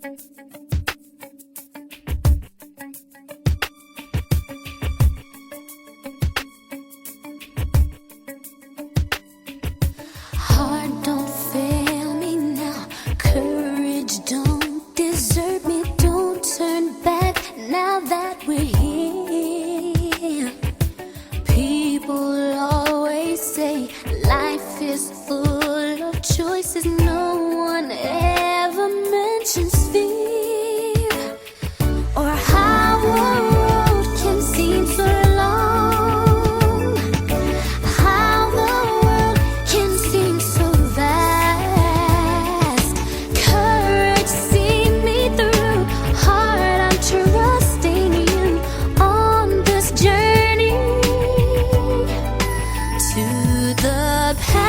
Heart, don't fail me now. Courage, don't desert me. Don't turn back now that we're here. People always say life is full of choices. No one ever mentions fear, or how a road can seem so long, how the world can seem so vast. Courage, see me through. Heart, I'm trusting you on this journey to the past.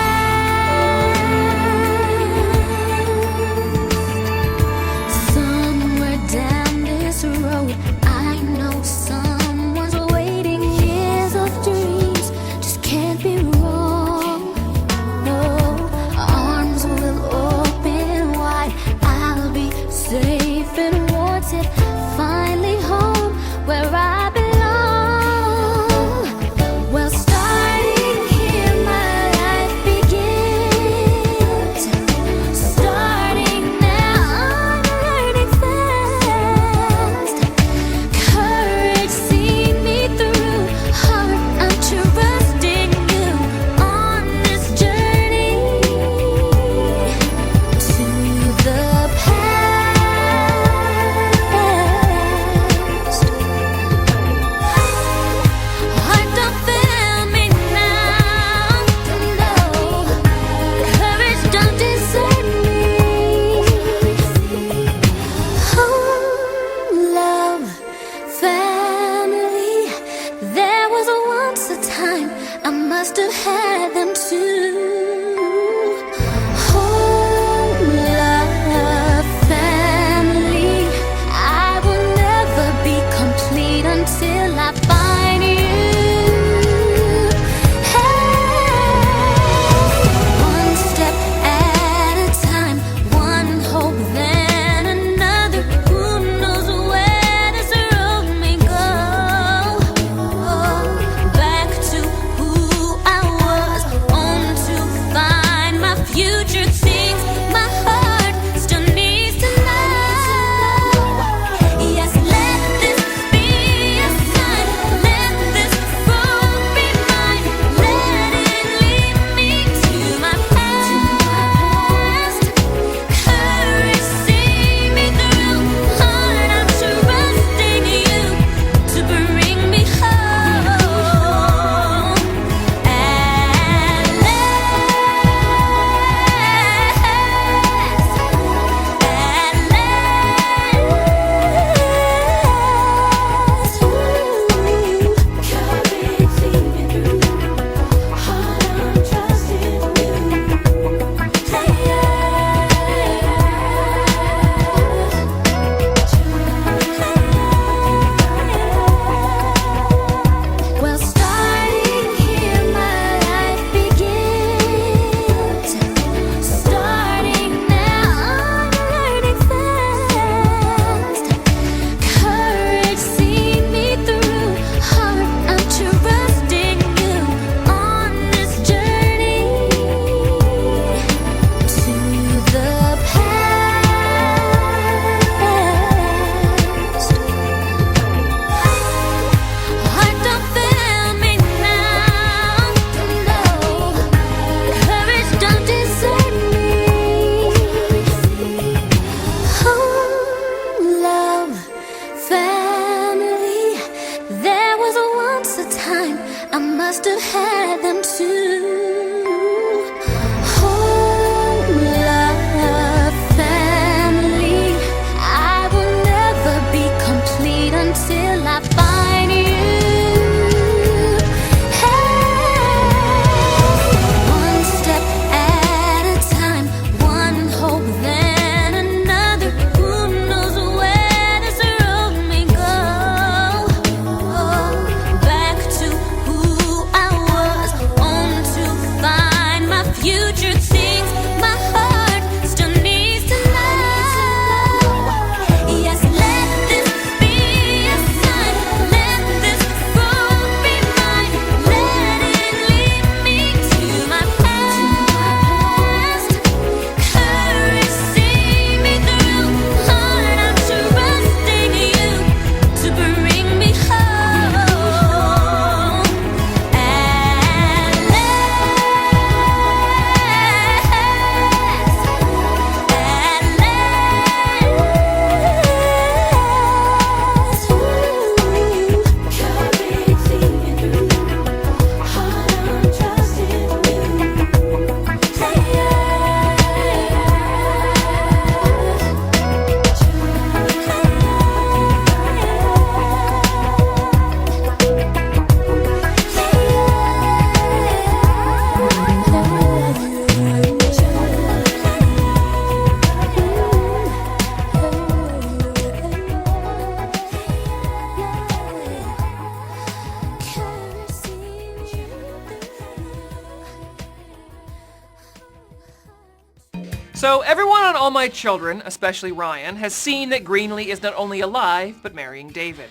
So everyone on All My Children, especially Ryan, has seen that Greenlee is not only alive, but marrying David.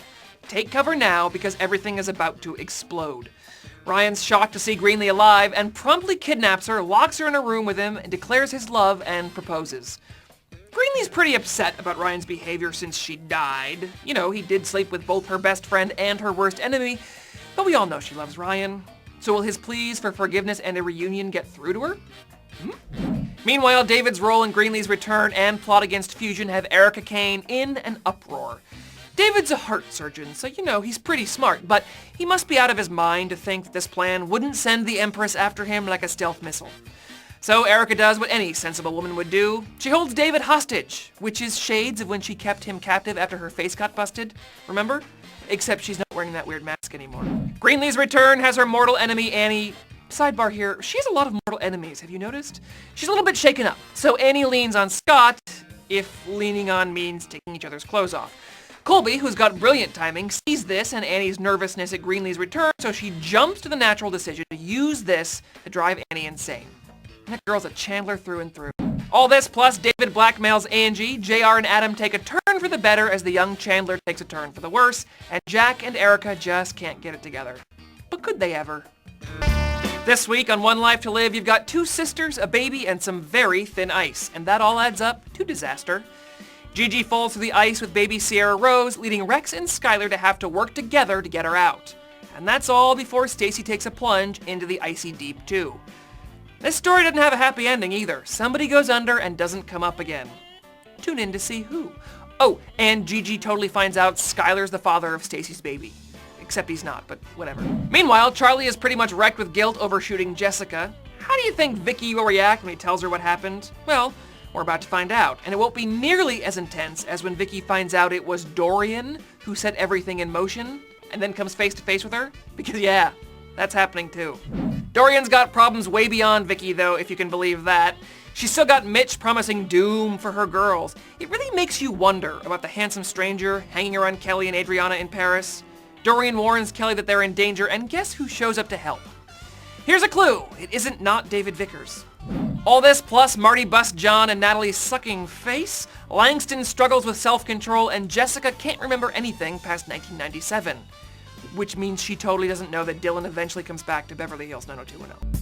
Take cover now because everything is about to explode. Ryan's shocked to see Greenlee alive and promptly kidnaps her, locks her in a room with him, and declares his love and proposes. Greenlee's pretty upset about Ryan's behavior since she died. You know, he did sleep with both her best friend and her worst enemy, but we all know she loves Ryan. So will his pleas for forgiveness and a reunion get through to her? Meanwhile, David's role in Greenlee's return and plot against Fusion have Erica Kane in an uproar. David's a heart surgeon, so you know he's pretty smart, but he must be out of his mind to think that this plan wouldn't send the Empress after him like a stealth missile. So Erica does what any sensible woman would do. She holds David hostage, which is shades of when she kept him captive after her face got busted. Remember? Except she's not wearing that weird mask anymore. Greenlee's return has her mortal enemy, Annie. Sidebar here, she has a lot of mortal enemies, have you noticed? She's a little bit shaken up, so Annie leans on Scott, if leaning on means taking each other's clothes off. Colby, who's got brilliant timing, sees this and Annie's nervousness at Greenlee's return, so she jumps to the natural decision to use this to drive Annie insane. That girl's a Chandler through and through. All this plus David blackmails Angie, JR and Adam take a turn for the better as the young Chandler takes a turn for the worse, and Jack and Erica just can't get it together. But could they ever? This week on One Life to Live, you've got 2 sisters, a baby, and some very thin ice, and that all adds up to disaster. Gigi falls through the ice with baby Sierra Rose, leading Rex and Skylar to have to work together to get her out. And that's all before Stacy takes a plunge into the icy deep too. This story doesn't have a happy ending either. Somebody goes under and doesn't come up again. Tune in to see who. Oh, and Gigi totally finds out Skylar's the father of Stacy's baby. Except he's not, but whatever. Meanwhile, Charlie is pretty much wrecked with guilt over shooting Jessica. How do you think Vicky will react when he tells her what happened? Well, we're about to find out, and it won't be nearly as intense as when Vicky finds out it was Dorian who set everything in motion, and then comes face to face with her, because yeah, that's happening too. Dorian's got problems way beyond Vicky though, if you can believe that. She's still got Mitch promising doom for her girls. It really makes you wonder about the handsome stranger hanging around Kelly and Adriana in Paris. Dorian warns Kelly that they're in danger, and guess who shows up to help? Here's a clue. It isn't not David Vickers. All this plus Marty busts John and Natalie's sucking face, Langston struggles with self-control, and Jessica can't remember anything past 1997. Which means she totally doesn't know that Dylan eventually comes back to Beverly Hills 90210.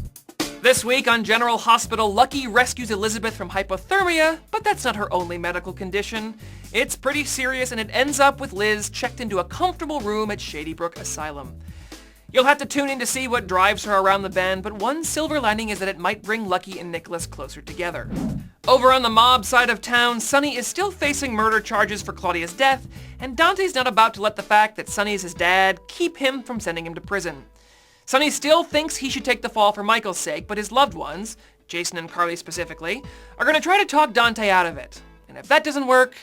This week on General Hospital, Lucky rescues Elizabeth from hypothermia, but that's not her only medical condition. It's pretty serious and it ends up with Liz checked into a comfortable room at Shady Brook Asylum. You'll have to tune in to see what drives her around the bend, but one silver lining is that it might bring Lucky and Nicholas closer together. Over on the mob side of town, Sonny is still facing murder charges for Claudia's death, and Dante's not about to let the fact that Sonny's his dad keep him from sending him to prison. Sonny still thinks he should take the fall for Michael's sake, but his loved ones, Jason and Carly specifically, are going to try to talk Dante out of it. And if that doesn't work,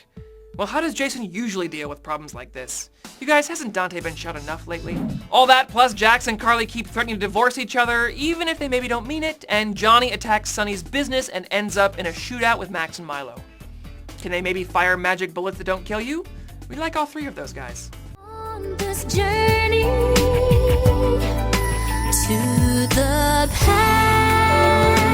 well, how does Jason usually deal with problems like this? You guys, hasn't Dante been shot enough lately? All that plus Jax and Carly keep threatening to divorce each other, even if they maybe don't mean it, and Johnny attacks Sonny's business and ends up in a shootout with Max and Milo. Can they maybe fire magic bullets that don't kill you? We like all 3 of those guys. On this journey to the past.